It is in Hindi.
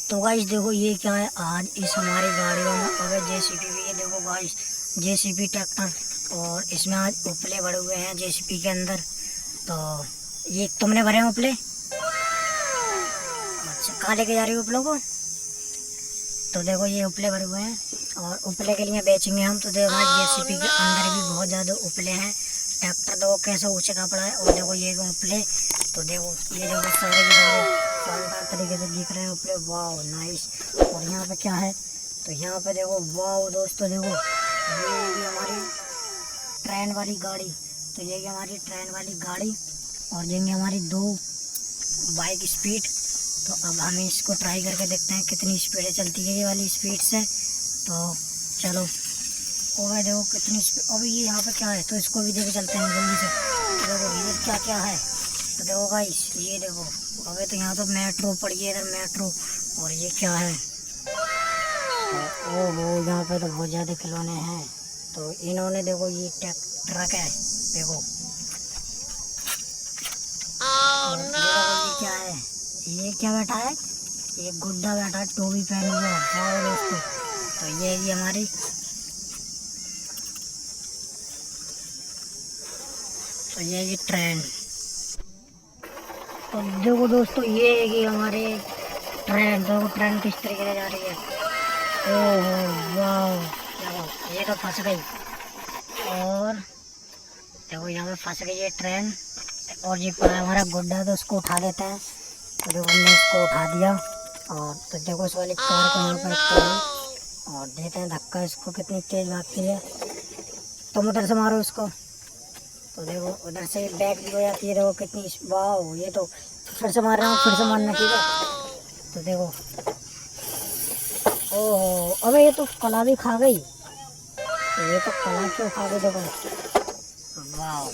तो गाइस देखो ये क्या है, आज इस हमारी गाड़ियों में अगर जेसीबी भी, ये देखो गाइस जेसीबी ट्रैक्टर, और इसमें आज उपले भरे हुए हैं जेसीबी के अंदर। तो ये तुमने भरे हैं उपले? अच्छा, कहाँ लेके जा रही हो उपलों को? तो देखो ये उपले भरे हुए हैं और उपले के लिए बेचेंगे हम। तो देखो हमारे जेसीबी के अंदर भी बहुत ज़्यादा उपले हैं। ट्रैक्टर देखो कैसे ऊँचे का पड़ा है, और देखो ये उपले, तो देखो ये देखो सारे के सारे शानदार तरीके से दिख रहे हैं उपले। वाह नाइस। और यहाँ पे क्या है, तो यहाँ पे देखो वाह दोस्तों, देखो ये भी हमारी ट्रेन वाली गाड़ी। तो ये हमारी ट्रेन वाली गाड़ी, और ये हमारी 2 बाइक स्पीड। तो अब हम इसको ट्राई करके देखते हैं कितनी स्पीड चलती है ये वाली स्पीड से। तो चलो, ओ भाई देखो कितनी स्पीड। अभी ये यहाँ पे क्या है, तो इसको भी देखे चलते हैं जल्दी से। तो देखो ये क्या क्या है, तो देखो गाइस ये देखो, अबे तो यहाँ तो मेट्रो पड़ी है इधर, मेट्रो। और ये क्या है, तो ओहो यहाँ पे तो बहुत ज़्यादा खिलौने हैं। तो इन्होंने देखो ये ट्रक है देखो। और ये क्या है, ये क्या बैठा है, ये गुड्डा बैठा है टोपी पहने हुआ। हाँ दोस्तों, तो ये हमारी, तो ये ट्रेन। तो देखो दोस्तों ये है कि हमारी ट्रेन, देखो ट्रेन किस तरीके से जा रही है। ओह वाह, देखो ये तो फंस गई। और देखो यहाँ पे फंस गई ये ट्रेन। और ये पड़ा हमारा गुड्डा, तो उसको उठा लेते हैं। तो देखो हमने इसको उठा दिया, और तो देखो इस वाली कार को यहाँ पर रखते हैं और देते हैं धक्का। इसको कितनी तेज भागती है, तुम उधर से मारो इसको। तो देखो उधर से बैक भी हो जाती है, देखो कितनी। वाह ये तो फिर से मार रहा हूँ, फिर से मारना, ठीक है। तो देखो ओहो, अबे ये तो कला भी खा गई। ये तो कला क्यों खा गई, देखो वाह।